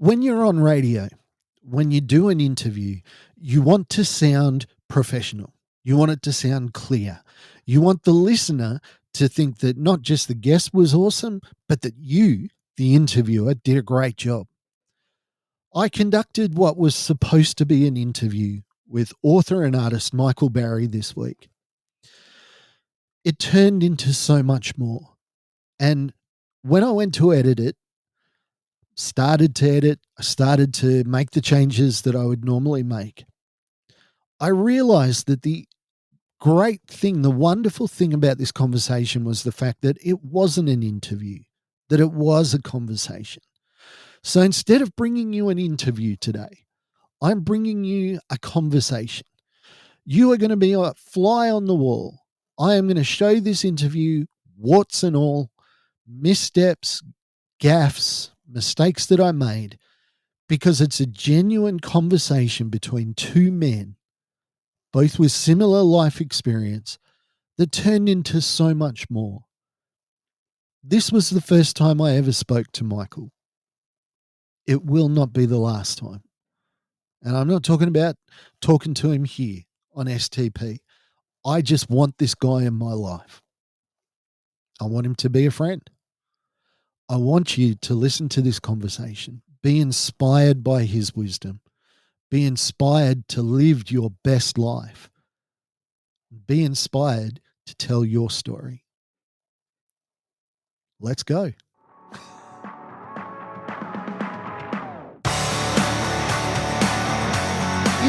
When you're on radio, when you do an interview, you want to sound professional. You want it to sound clear. You want the listener to think that not just the guest was awesome, but that you, the interviewer, did a great job. I conducted what was supposed to be an interview with author and artist Michael Barry this week. It turned into so much more. And when I went to edit it, I started to make the changes that I would normally make. I realized that the wonderful thing about this conversation was the fact that it wasn't an interview, that it was a conversation. So instead of bringing you an interview today, I'm bringing you a conversation. You are going to be a fly on the wall. I am going to show this interview, warts and all, missteps, gaffes, mistakes that I made, because it's a genuine conversation between two men, both with similar life experience, that turned into so much more. This was the first time I ever spoke to Michael. It will not be the last time. And I'm not talking about talking to him here on STP. I just want this guy in my life. I want him to be a friend. I want you to listen to this conversation, be inspired by his wisdom, be inspired to live your best life, be inspired to tell your story. Let's go. It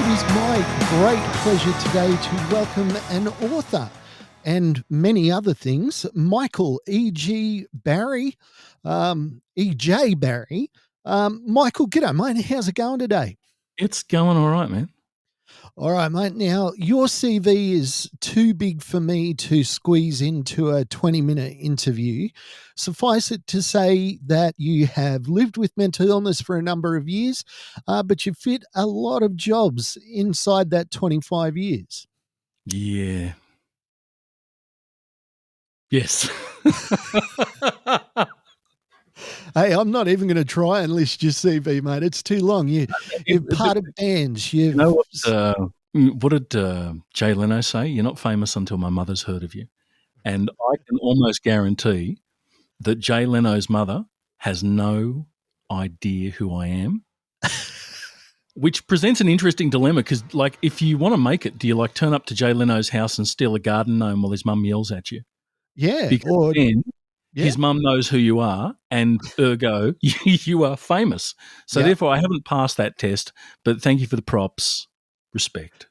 is my great pleasure today to welcome an author and many other things, Michael E.G. Barry, E.J. Barry. Michael, g'day, mate. How's it going today? It's going all right, man. All right, mate. Now, your CV is too big for me to squeeze into a 20-minute interview. Suffice it to say that you have lived with mental illness for a number of years, but you fit a lot of jobs inside that 25 years. Yeah. Yes. Hey, I'm not even going to try and list your CV, mate. It's too long. You're part of bands. You know what did Jay Leno say? You're not famous until my mother's heard of you. And I can almost guarantee that Jay Leno's mother has no idea who I am, which presents an interesting dilemma because, like, if you want to make it, do you, like, turn up to Jay Leno's house and steal a garden gnome while his mum yells at you? Yeah. Because then his mum knows who you are, and ergo, you are famous. So therefore, I haven't passed that test, but thank you for the props. Respect.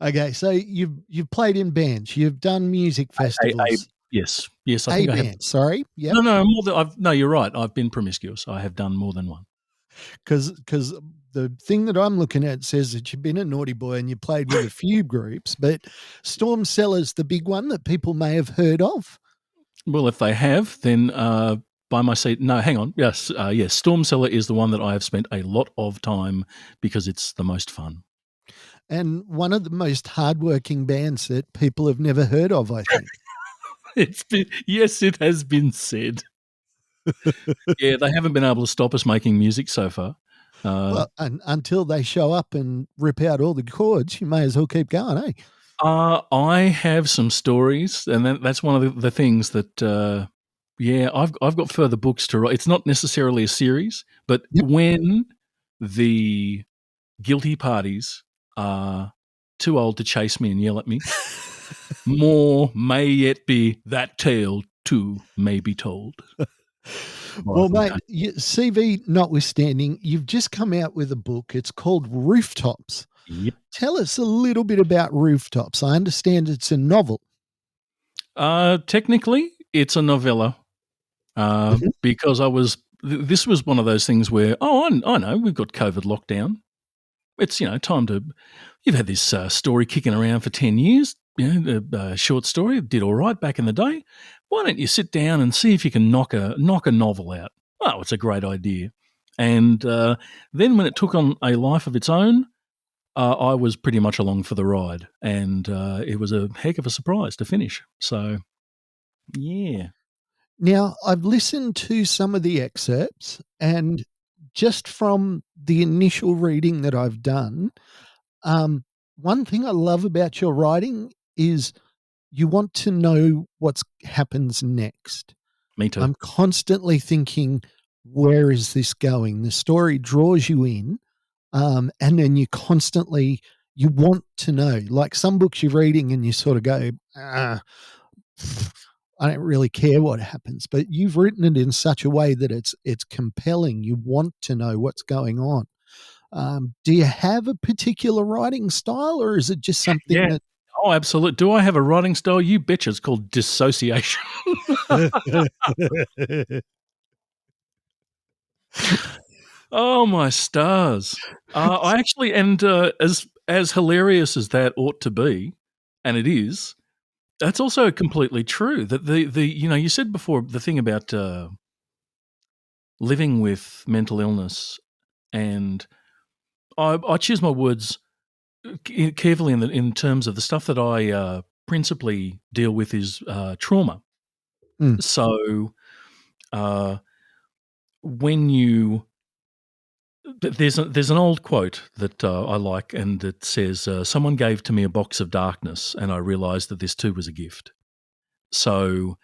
Okay, so you've played in bands. You've done music festivals. Yes. I think I have. Sorry. Yep. No, you're right. I've been promiscuous. I have done more than one. Because the thing that I'm looking at says that you've been a naughty boy and you played with a few groups, but Storm Cellar's the big one that people may have heard of. Well, if they have, then by my seat. No, hang on. Yes, Storm Cellar is the one that I have spent a lot of time because it's the most fun. And one of the most hardworking bands that people have never heard of, I think. It has been said. Yeah, they haven't been able to stop us making music so far. Well, until they show up and rip out all the chords, you may as well keep going, eh? I have some stories, and that's one of the things that, I've got further books to write. It's not necessarily a series, but when the guilty parties are too old to chase me and yell at me, more may yet be that tale too may be told. Well, mate, CV notwithstanding, you've just come out with a book. It's called Rooftops. Yep. Tell us a little bit about Rooftops. I understand it's a novel. Technically, it's a novella because this was one of those things where, I know, we've got COVID lockdown. It's, time to, you've had this story kicking around for 10 years, a short story, did all right back in the day. Why don't you sit down and see if you can knock a novel out? Oh, it's a great idea. And then when it took on a life of its own, I was pretty much along for the ride. And it was a heck of a surprise to finish. So, yeah. Now, I've listened to some of the excerpts, and just from the initial reading that I've done, one thing I love about your writing is you want to know what happens next. Me too. I'm constantly thinking, where is this going? The story draws you in, and then you want to know. Like some books you're reading and you sort of go, I don't really care what happens. But you've written it in such a way that it's compelling. You want to know what's going on. Do you have a particular writing style, or is it just something Yeah. that? Oh, absolutely. Do I have a writing style? You betcha. It's called dissociation. Oh, my stars. I actually, and as hilarious as that ought to be, and it is, that's also completely true. That you said before the thing about living with mental illness, and I choose my words carefully in terms of the stuff that I principally deal with is trauma. Mm. So uh, when you there's an old quote that I like, and it says, "Someone gave to me a box of darkness, and I realized that this too was a gift." So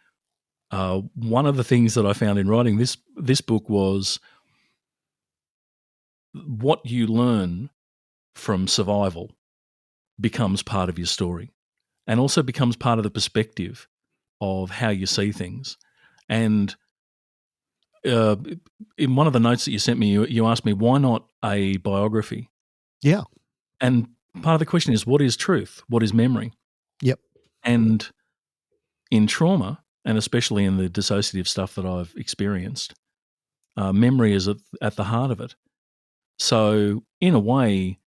one of the things that I found in writing this book was what you learn from survival becomes part of your story, and also becomes part of the perspective of how you see things. And uh, in one of the notes that you sent me, you asked me, why not a biography? Yeah. And part of the question is, what is truth? What is memory? Yep. And in trauma, and especially in the dissociative stuff that I've experienced, memory is at the heart of it. So in a way,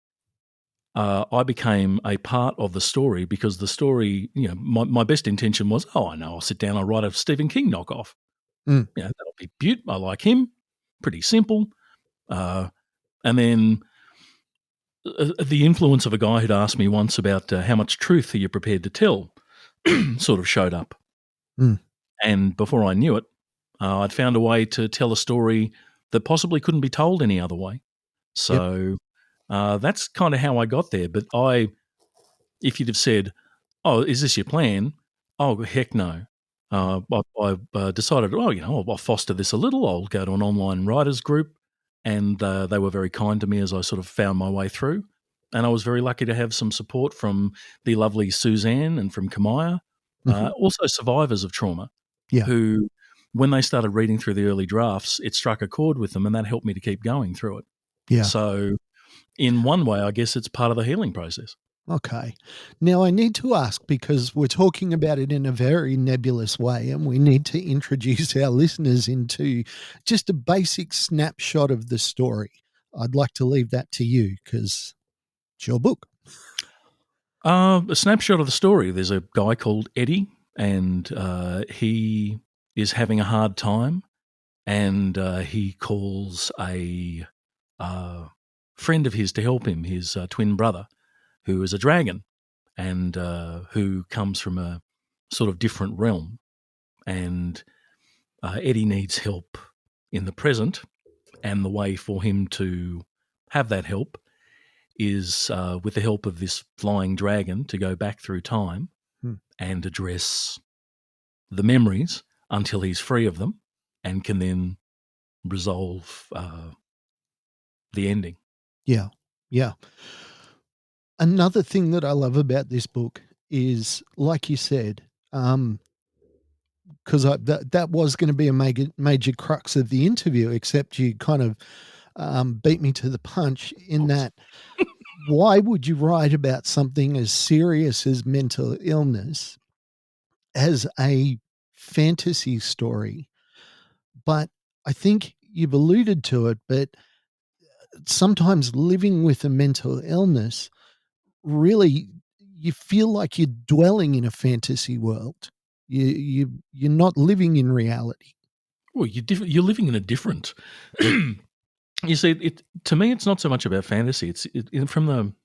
I became a part of the story, because the story, my best intention was, I know, I'll sit down, I'll write a Stephen King knockoff. Mm. That'll be beaut. I like him. Pretty simple. And then the influence of a guy who'd asked me once about how much truth are you prepared to tell sort of showed up. Mm. And before I knew it, I'd found a way to tell a story that possibly couldn't be told any other way. Yep. So that's kind of how I got there. But if you'd have said, "Oh, is this your plan?" Oh, heck no. I decided, I'll foster this a little. I'll go to an online writers group, and they were very kind to me as I sort of found my way through. And I was very lucky to have some support from the lovely Suzanne and from Kamaya, Mhm. also survivors of trauma, Yeah. who, when they started reading through the early drafts, it struck a chord with them, and that helped me to keep going through it. Yeah. So in one way, I guess it's part of the healing process. Okay. Now I need to ask, because we're talking about it in a very nebulous way, and we need to introduce our listeners into just a basic snapshot of the story. I'd like to leave that to you because it's your book. A snapshot of the story. There's a guy called Eddie, and he is having a hard time, and he calls a friend of his to help him, his twin brother, who is a dragon, and who comes from a sort of different realm. And Eddie needs help in the present, and the way for him to have that help is with the help of this flying dragon to go back through time and address the memories until he's free of them, and can then resolve the ending. Yeah. Yeah. Another thing that I love about this book is, like you said, because that was going to be a major crux of the interview, except you kind of beat me to the punch in that. Why would you write about something as serious as mental illness as a fantasy story? But I think you've alluded to it, but sometimes living with a mental illness, really, you feel like you're dwelling in a fantasy world. You're not living in reality. Well, you're living in a different. You see, to me, it's not so much about fantasy. It's from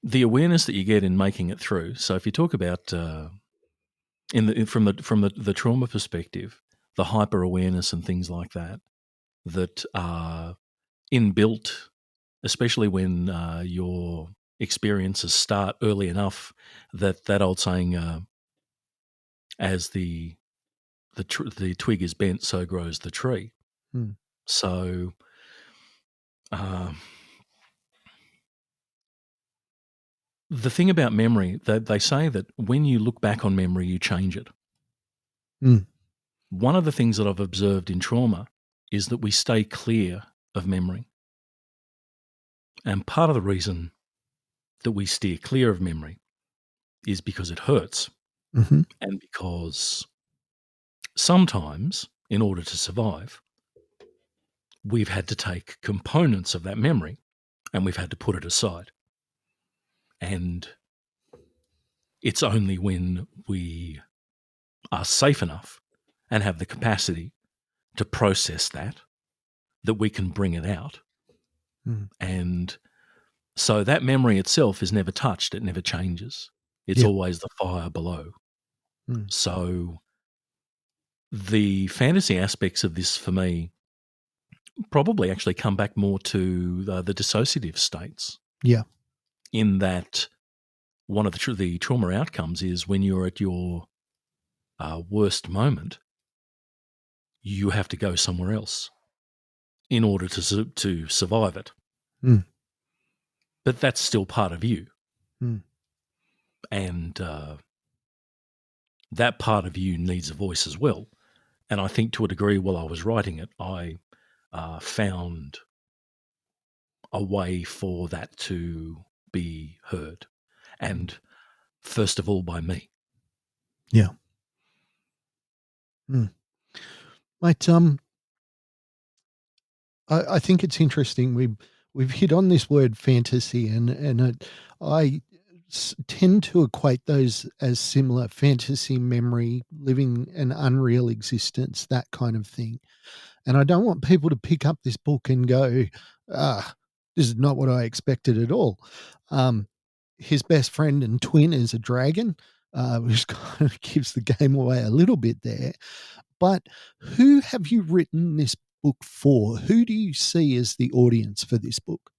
the awareness that you get in making it through. So if you talk about from the trauma perspective, the hyper awareness and things like that, that are inbuilt, especially when your experiences start early enough, that old saying, as the twig is bent, so grows the tree. Hmm. So the thing about memory, they say that when you look back on memory, you change it. Hmm. One of the things that I've observed in trauma is that we stay clear of memory. And part of the reason that we steer clear of memory is because it hurts, Mm-hmm. and because sometimes, in order to survive, we've had to take components of that memory and we've had to put it aside. And it's only when we are safe enough and have the capacity to process that we can bring it out. Mm. And so that memory itself is never touched. It never changes. It's Yeah. always the fire below. Mm. So the fantasy aspects of this for me probably actually come back more to the dissociative states. Yeah. In that one of the trauma outcomes is when you're at your worst moment, you have to go somewhere else in order to survive it. Mm. But that's still part of you. Mm. And that part of you needs a voice as well. And I think to a degree, while I was writing it, I found a way for that to be heard. And first of all, by me. Yeah. Mm. Mate, I think it's interesting. We've hit on this word fantasy, and I tend to equate those as similar: fantasy, memory, living an unreal existence, that kind of thing. And I don't want people to pick up this book and go, this is not what I expected at all. His best friend and twin is a dragon, which kind of gives the game away a little bit there. But who have you written this book for? Who do you see as the audience for this book?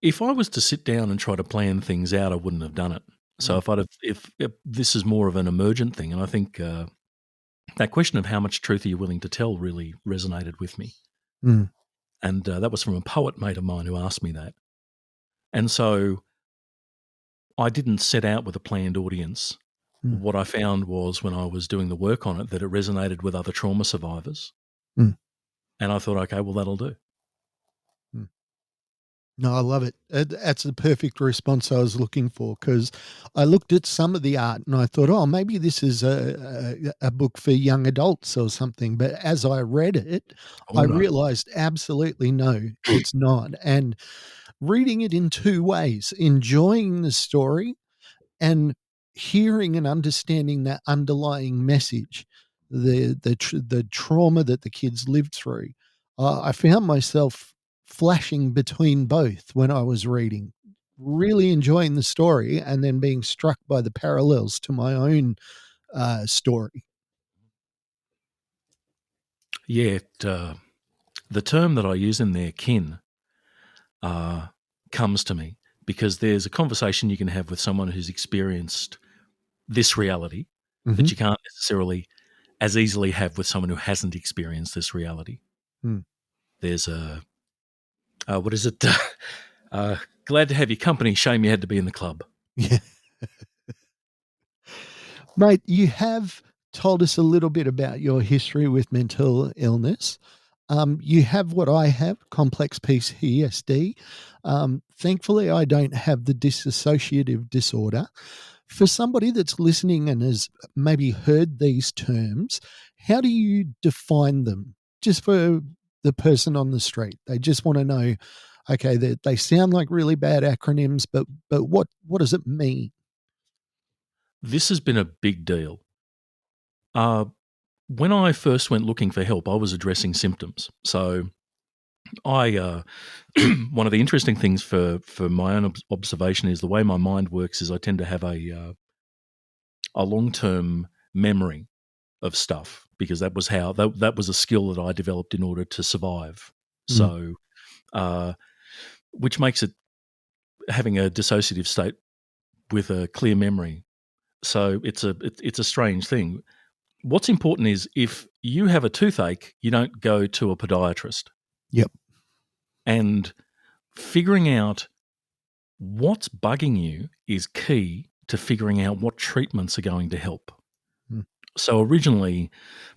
If I was to sit down and try to plan things out, I wouldn't have done it. So if this is more of an emergent thing, and I think that question of how much truth are you willing to tell really resonated with me. Mm. And that was from a poet mate of mine who asked me that. And so I didn't set out with a planned audience. Mm. What I found was when I was doing the work on it that it resonated with other trauma survivors. Mm. And I thought, okay, well, that'll do. Mm. No, I love it. That's the perfect response I was looking for, because I looked at some of the art and I thought, oh, maybe this is a book for young adults or something. But as I read it, Oh, I no. realized absolutely no, it's not. And reading it in two ways: enjoying the story and hearing and understanding that underlying message, the trauma that the kids lived through. I found myself flashing between both when I was reading, really enjoying the story and then being struck by the parallels to my own story. Yeah, the term that I use in there, kin, comes to me because there's a conversation you can have with someone who's experienced this reality Mm-hmm. that you can't necessarily as easily have with someone who hasn't experienced this reality. Mm. There's what is it? Glad to have your company. Shame you had to be in the club. Yeah. Mate, you have told us a little bit about your history with mental illness. You have what I have, complex PTSD. Thankfully, I don't have the dissociative disorder. For somebody that's listening and has maybe heard these terms, how do you define them? Just for the person on the street, they just want to know. Okay, they sound like really bad acronyms, but what does it mean? This has been a big deal. When I first went looking for help, I was addressing symptoms. So I one of the interesting things for my own observation is the way my mind works is I tend to have a long-term memory of stuff because that was how that was a skill that I developed in order to survive. So, which makes it having a dissociative state with a clear memory. So it's a strange thing. What's important is if you have a toothache, you don't go to a podiatrist. Yep. And figuring out what's bugging you is key to figuring out what treatments are going to help. So originally,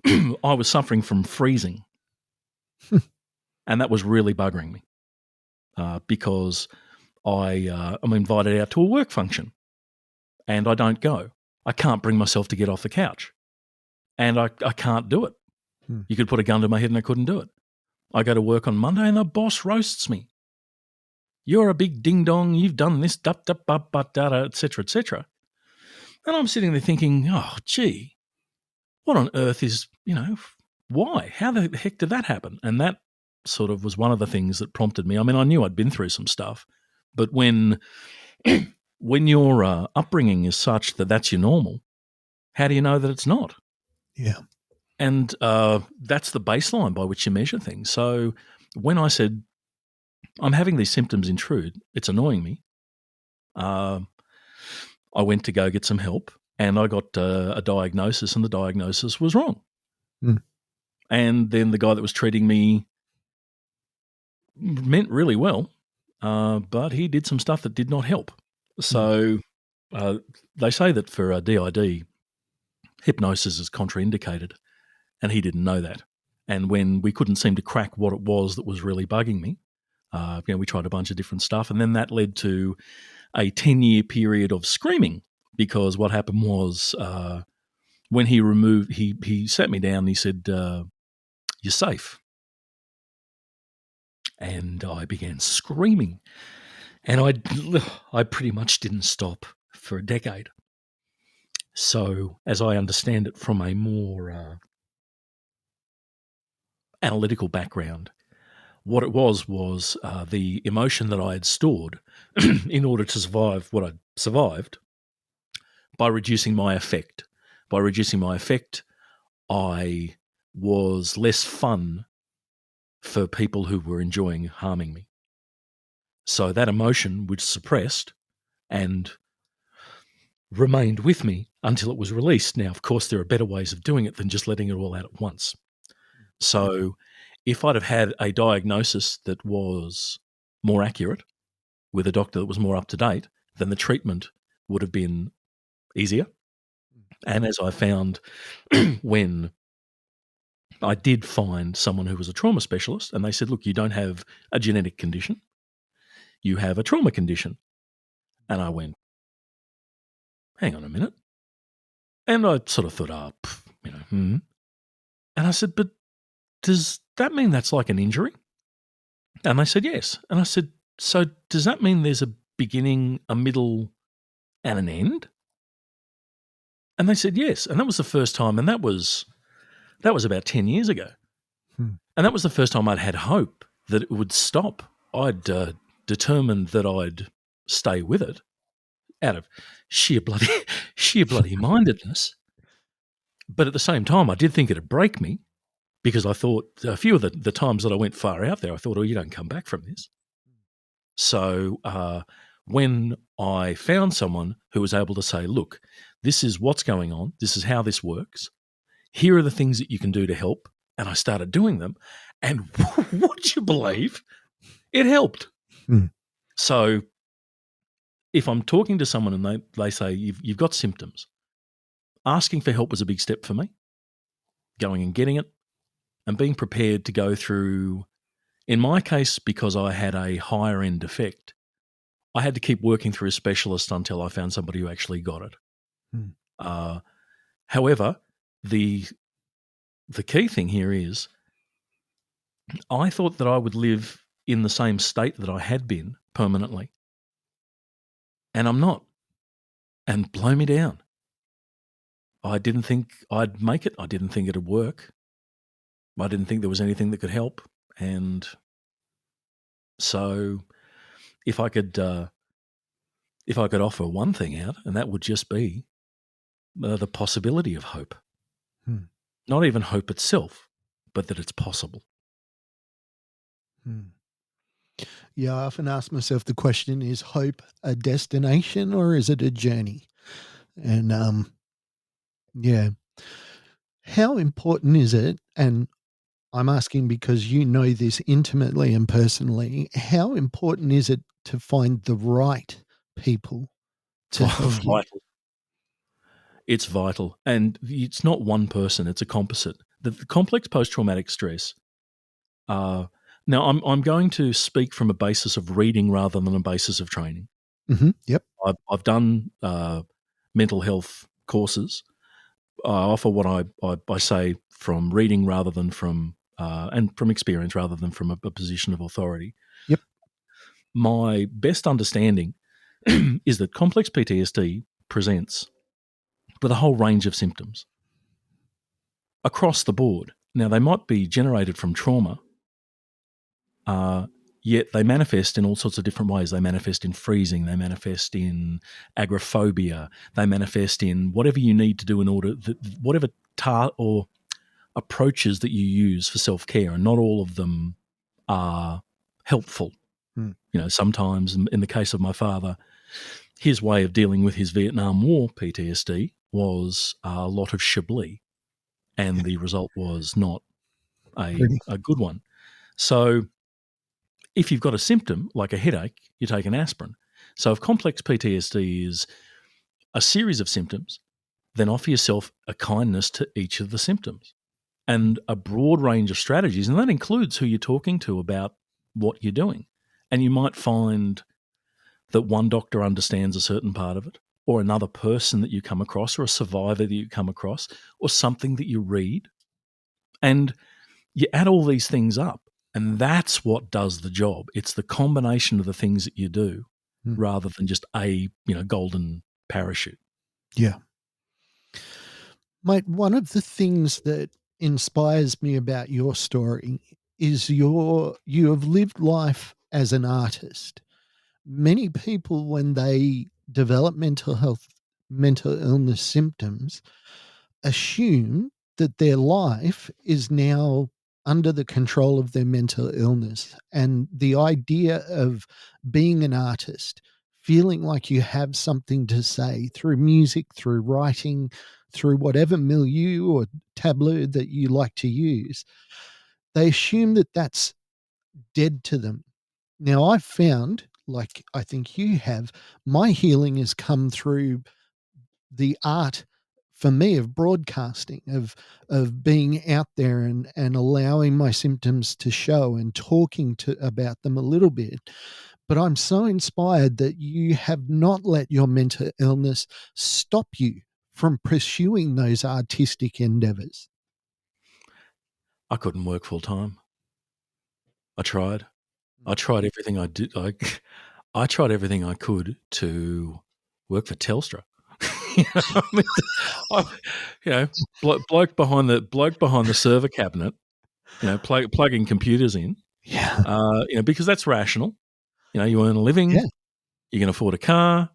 I was suffering from freezing, and that was really buggering me because I'm invited out to a work function, and I don't go. I can't bring myself to get off the couch, and I can't do it. You could put a gun to my head and I couldn't do it. I go to work on Monday and the boss roasts me. You're a big ding-dong, you've done this, et cetera, et cetera. And I'm sitting there thinking, oh, gee, what on earth is, why? How the heck did that happen? And that sort of was one of the things that prompted me. I mean, I knew I'd been through some stuff, but when your upbringing is such that that's your normal, how do you know that it's not? Yeah. And that's the baseline by which you measure things. So when I said, I'm having these symptoms intrude, it's annoying me, I went to go get some help and I got a diagnosis, and the diagnosis was wrong. And then the guy that was treating me meant really well, but he did some stuff that did not help. So they say that for DID, hypnosis is contraindicated, and he didn't know that. And when we couldn't seem to crack what it was that was really bugging me, we tried a bunch of different stuff, and then that led to a 10-year period of screaming because what happened was when he sat me down and he said, you're safe. And I began screaming, and I pretty much didn't stop for a decade. So as I understand it from a more analytical background, what it was the emotion that I had stored in order to survive what I'd survived by reducing my affect. By reducing my affect, I was less fun for people who were enjoying harming me. So that emotion was suppressed and remained with me until it was released. Now, of course, there are better ways of doing it than just letting it all out at once. So if I'd have had a diagnosis that was more accurate with a doctor that was more up to date, then the treatment would have been easier. And as I found when I did find someone who was a trauma specialist, and they said, look, you don't have a genetic condition, you have a trauma condition. And I went, hang on a minute. And I sort of thought, And I said, but does that mean that's like an injury? And they said, yes. And I said, so does that mean there's a beginning, a middle, and an end? And they said, yes. And that was the first time, and that was about 10 years ago. And that was the first time I'd had hope that it would stop. I'd determined that I'd stay with it out of sheer bloody mindedness. But at the same time, I did think it'd break me because I thought a few of the times that I went far out there, I thought, oh, you don't come back from this. So when I found someone who was able to say, look, this is what's going on, this is how this works, here are the things that you can do to help, and I started doing them, and would you believe, it helped. So if I'm talking to someone and they say, you've got symptoms, asking for help was a big step for me, going and getting it, and being prepared to go through, in my case, because I had a higher end defect, I had to keep working through a specialist until I found somebody who actually got it. However, the key thing here is I thought that I would live in the same state that I had been permanently, and I'm not. And blow me down. I didn't think I'd make it. I didn't think it'd work. I didn't think there was anything that could help. And so if I could offer one thing out, and that would just be the possibility of hope. Not even hope itself, but that it's possible. Yeah, I often ask myself the question, is hope a destination or is it a journey? And yeah, how important is it? And I'm asking because you know this intimately and personally, how important is it to find the right people to help you? Vital. It's vital. And it's not one person, it's a composite. The complex post-traumatic stress, now I'm going to speak from a basis of reading rather than a basis of training. Yep. I've done mental health courses. I offer what I say from reading rather than from and from experience rather than from a position of authority. Yep. My best understanding is that complex PTSD presents with a whole range of symptoms across the board. Now, they might be generated from trauma, yet they manifest in all sorts of different ways. They manifest in freezing, they manifest in agoraphobia, they manifest in whatever you need to do in order, whatever or approaches that you use for self-care, and not all of them are helpful. Sometimes in the case of my father, his way of dealing with his Vietnam War PTSD was a lot of Chablis, and the result was not a good one. So if you've got a symptom like a headache, you take an aspirin. So if complex PTSD is a series of symptoms, then offer yourself a kindness to each of the symptoms and a broad range of strategies. And that includes who you're talking to about what you're doing. And you might find that one doctor understands a certain part of it, or another person that you come across, or a survivor that you come across, or something that you read. And you add all these things up, and that's what does the job. It's the combination of the things that you do rather than just a golden parachute. Yeah. Mate, one of the things that inspires me about your story is you have lived life as an artist. Many people, when they develop mental illness symptoms, assume that their life is now under the control of their mental illness. And the idea of being an artist, feeling like you have something to say through music, through writing, through whatever milieu or tableau that you like to use, they assume that that's dead to them. Now, I've found, like I think you have, my healing has come through the art for me of broadcasting, of being out there and allowing my symptoms to show and talking about them a little bit. But I'm so inspired that you have not let your mental illness stop you from pursuing those artistic endeavors. I couldn't work full time. I tried everything I did. I tried everything I could to work for Telstra. Bloke behind the server cabinet, plugging computers in. Yeah. Because that's rational. You earn a living. Yeah. You can afford a car.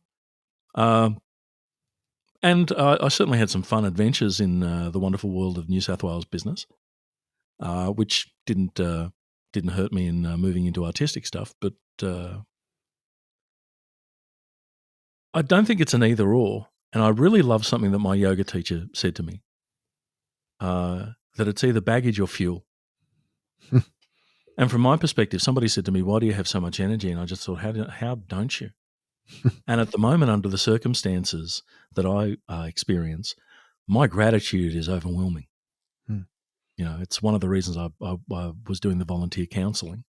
And I certainly had some fun adventures in the wonderful world of New South Wales business, which didn't hurt me in moving into artistic stuff. But I don't think it's an either or. And I really love something that my yoga teacher said to me, that it's either baggage or fuel. And from my perspective, somebody said to me, "Why do you have so much energy?" And I just thought, how don't you? And at the moment, under the circumstances that I experience, my gratitude is overwhelming. It's one of the reasons I was doing the volunteer counselling,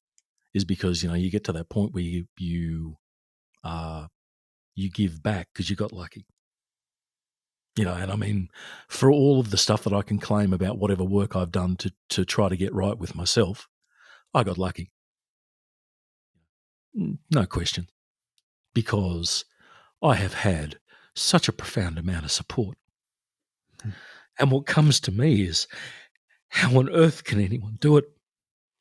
is because you get to that point where you give back because you got lucky. And I mean, for all of the stuff that I can claim about whatever work I've done to try to get right with myself, I got lucky. No question. Because I have had such a profound amount of support. And what comes to me is, how on earth can anyone do it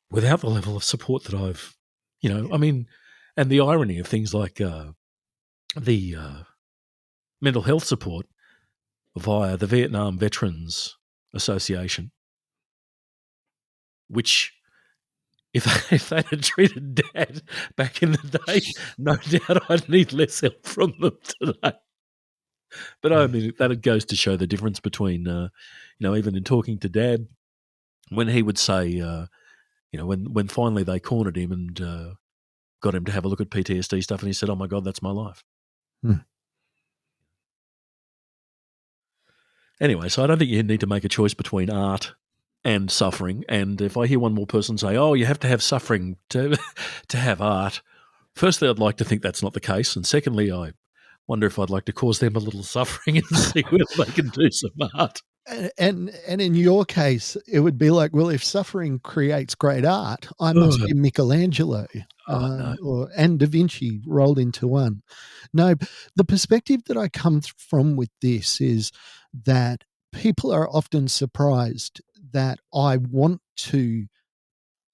without the level of support that I've, and the irony of things like the mental health support via the Vietnam Veterans association, which if they had treated Dad back in the day, no doubt I'd need less help from them today. But I mean, that goes to show the difference between, even in talking to Dad, when he would say, when finally they cornered him and got him to have a look at PTSD stuff, and he said, "Oh my God, that's my life." Anyway, so I don't think you need to make a choice between art and suffering. And if I hear one more person say, "Oh, you have to have suffering to have art," firstly, I'd like to think that's not the case, and secondly, I wonder if I'd like to cause them a little suffering and see whether they can do some art. And in your case, it would be like, well, if suffering creates great art, I must be Michelangelo and Da Vinci rolled into one. No, the perspective that I come from with this is that people are often surprised that I want to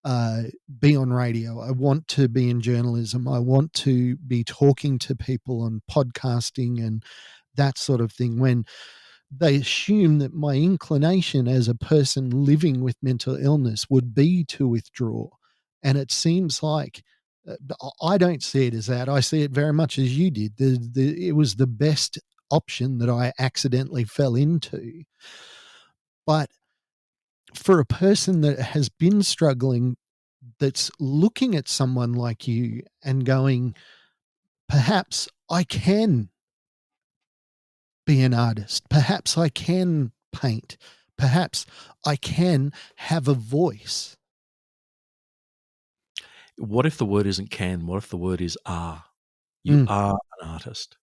be on radio. I want to be in journalism. I want to be talking to people on podcasting and that sort of thing, when they assume that my inclination as a person living with mental illness would be to withdraw. And it seems like I don't see it as that. I see it very much as you did. It was the best option that I accidentally fell into. But for a person that has been struggling, that's looking at someone like you and going, perhaps I can be an artist. Perhaps I can paint. Perhaps I can have a voice. What if the word isn't can? What if the word is are? You are an artist.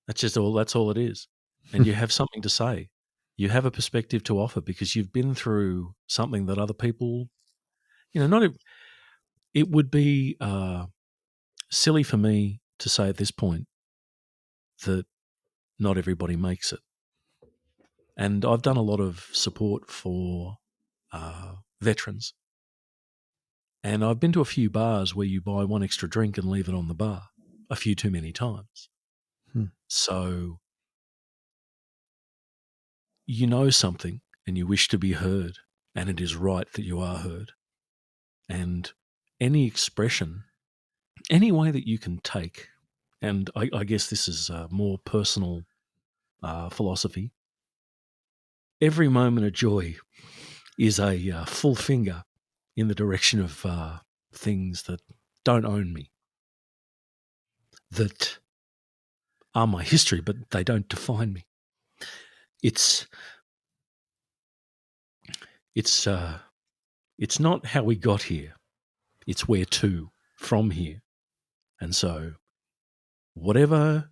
That's all it is. And you have something to say. You have a perspective to offer because you've been through something that other people, it would be silly for me to say at this point that not everybody makes it. And I've done a lot of support for veterans. And I've been to a few bars where you buy one extra drink and leave it on the bar a few too many times. So you know something and you wish to be heard, and it is right that you are heard. And any expression, any way that you can take, and I guess this is a more personal philosophy, every moment of joy is a full finger in the direction of things that don't own me, that are my history, but they don't define me. It's not how we got here. It's where to from here. And so whatever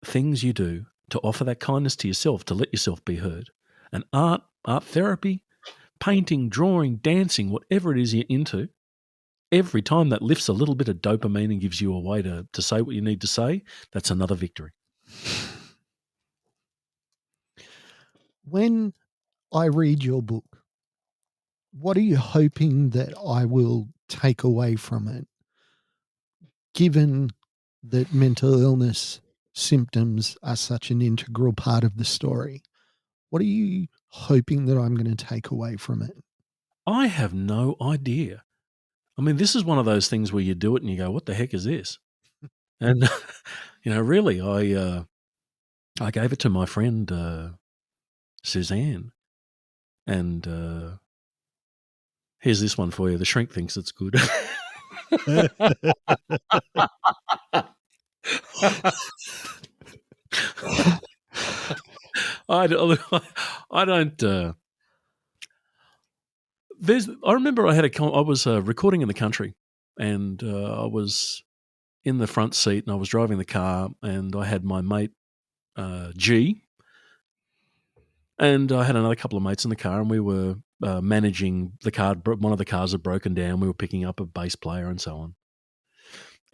things you do to offer that kindness to yourself, to let yourself be heard, and art therapy, painting, drawing, dancing, whatever it is you're into, every time that lifts a little bit of dopamine and gives you a way to say what you need to say, that's another victory. When I read your book, what are you hoping that I will take away from it, given that mental illness symptoms are such an integral part of the story? What are you hoping that I'm going to take away from it? I have no idea. I mean, this is one of those things where you do it and you go, what the heck is this? And, really, I gave it to my friend, Suzanne, and here's this one for you. The shrink thinks it's good. I don't. I remember I was recording in the country, and I was in the front seat, and I was driving the car, and I had my mate G, and I had another couple of mates in the car, and we were managing the car. One of the cars had broken down. We were picking up a bass player and so on.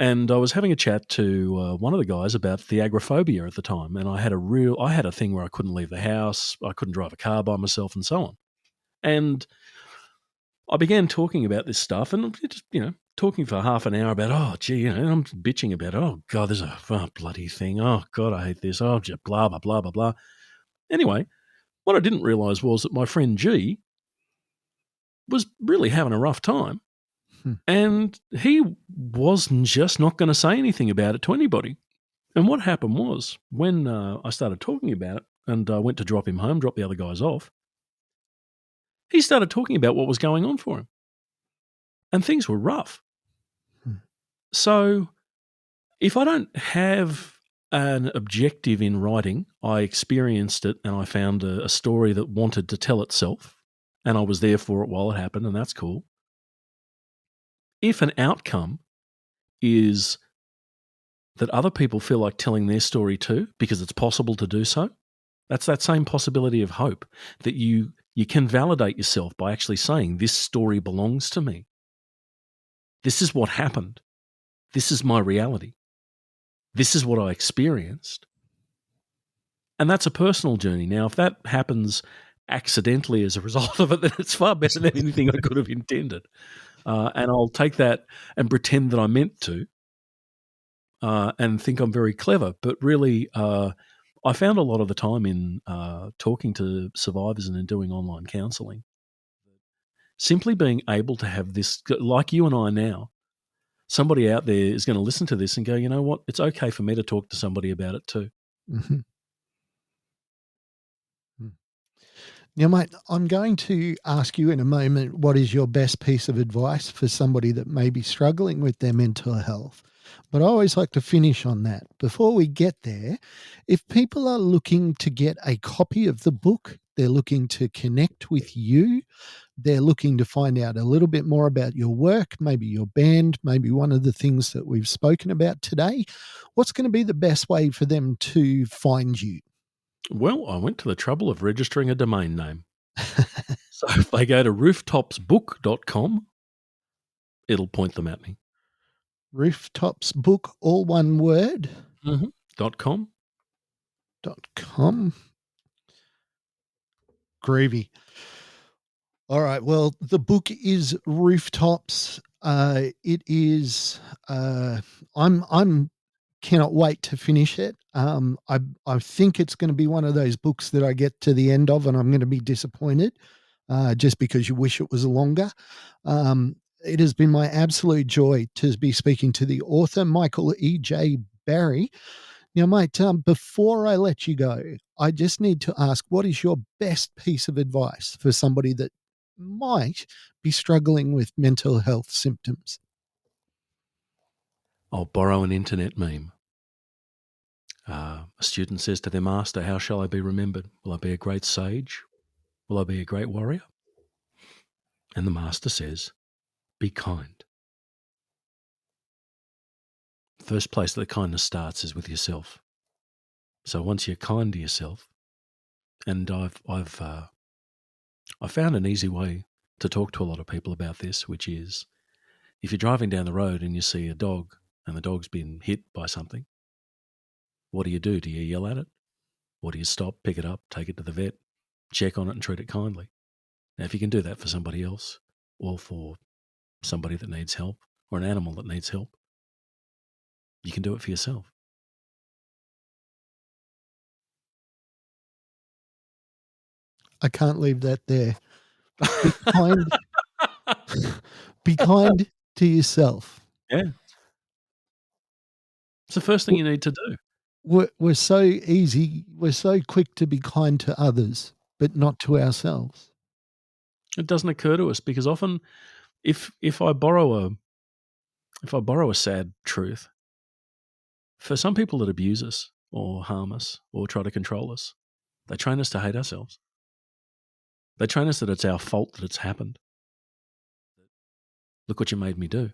And I was having a chat to one of the guys about the agoraphobia at the time, and I had a thing where I couldn't leave the house, I couldn't drive a car by myself, and so on. And I began talking about this stuff, and just talking for half an hour about, oh gee, I'm bitching about, oh god, there's a bloody thing, oh god, I hate this, oh blah blah blah blah blah. Anyway, What I didn't realise was that my friend G was really having a rough time. And he was just not going to say anything about it to anybody. And what happened was when I started talking about it and I went to drop him home, drop the other guys off, he started talking about what was going on for him. And things were rough. So if I don't have an objective in writing, I experienced it and I found a story that wanted to tell itself, and I was there for it while it happened, and that's cool. If an outcome is that other people feel like telling their story too, because it's possible to do so, that's that same possibility of hope, that you can validate yourself by actually saying, this story belongs to me. This is what happened. This is my reality. This is what I experienced. And that's a personal journey. Now, if that happens accidentally as a result of it, then it's far better than anything I could have intended. And I'll take that and pretend that I meant to and think I'm very clever. But really, I found a lot of the time in talking to survivors and in doing online counselling, simply being able to have this, like you and I now, somebody out there is going to listen to this and go, you know what, it's okay for me to talk to somebody about it too. Mm-hmm. Now, mate, I'm going to ask you in a moment, what is your best piece of advice for somebody that may be struggling with their mental health? But I always like to finish on that. Before we get there, if people are looking to get a copy of the book, they're looking to connect with you, they're looking to find out a little bit more about your work, maybe your band, maybe one of the things that we've spoken about today, what's going to be the best way for them to find you? Well, I went to the trouble of registering a domain name. So if they go to rooftopsbook.com, it'll point them at me. Rooftopsbook, all one word. .com. .com. Groovy. All right. Well, the book is Rooftops. It is. I'm cannot wait to finish it. I think it's going to be one of those books that I get to the end of and I'm going to be disappointed, just because you wish it was longer. It has been my absolute joy to be speaking to the author, Michael E.J. Barry. Now, mate, before I let you go, I just need to ask, what is your best piece of advice for somebody that might be struggling with mental health symptoms? I'll borrow an internet meme. A student says to their master, how shall I be remembered? Will I be a great sage? Will I be a great warrior? And the master says, be kind. First place that kindness starts is with yourself. So once you're kind to yourself, and I've found an easy way to talk to a lot of people about this, which is if you're driving down the road and you see a dog and the dog's been hit by something, what do you do? Do you yell at it? Or do you stop, pick it up, take it to the vet, check on it and treat it kindly? Now, if you can do that for somebody else or for somebody that needs help or an animal that needs help, you can do it for yourself. I can't leave that there. Be kind. Be kind to yourself. Yeah. It's the first thing you need to do. We're so easy. We're so quick to be kind to others, but not to ourselves. It doesn't occur to us because often if I borrow a sad truth, for some people that abuse us or harm us or try to control us, they train us to hate ourselves. They train us that it's our fault that it's happened. Look what you made me do.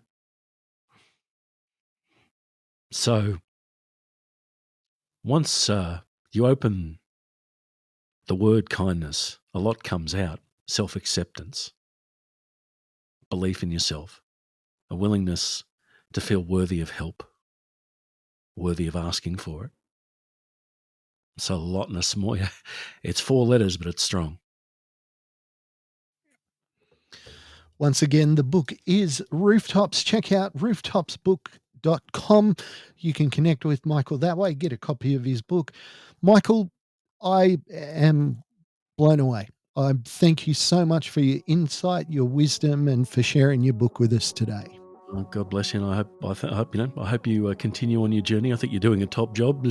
So once you open the word kindness, a lot comes out. Self-acceptance, belief in yourself, a willingness to feel worthy of help, worthy of asking for it. So a lot in a small, it's 4 letters, but it's strong. Once again, the book is Rooftops. Check out rooftopsbook.com. You can connect with Michael that way, get a copy of his book. Michael, I am blown away. I thank you so much for your insight, your wisdom, and for sharing your book with us today. Oh, God bless you, and I hope you continue on your journey. I think you're doing a top job.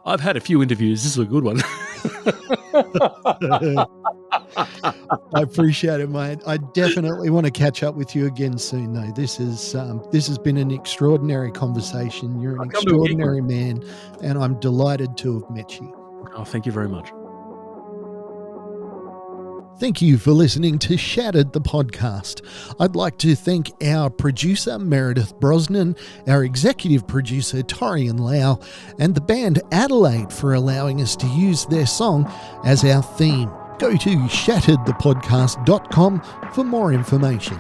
I've had a few interviews. This is a good one. I appreciate it, mate. I definitely want to catch up with you again soon, though. This has been an extraordinary conversation. You're an extraordinary man, and I'm delighted to have met you. Oh, thank you very much. Thank you for listening to Shattered, the podcast. I'd like to thank our producer, Meredith Brosnan, our executive producer, Torian Lau, and the band Adelaide for allowing us to use their song as our theme. Go to shatteredthepodcast.com for more information.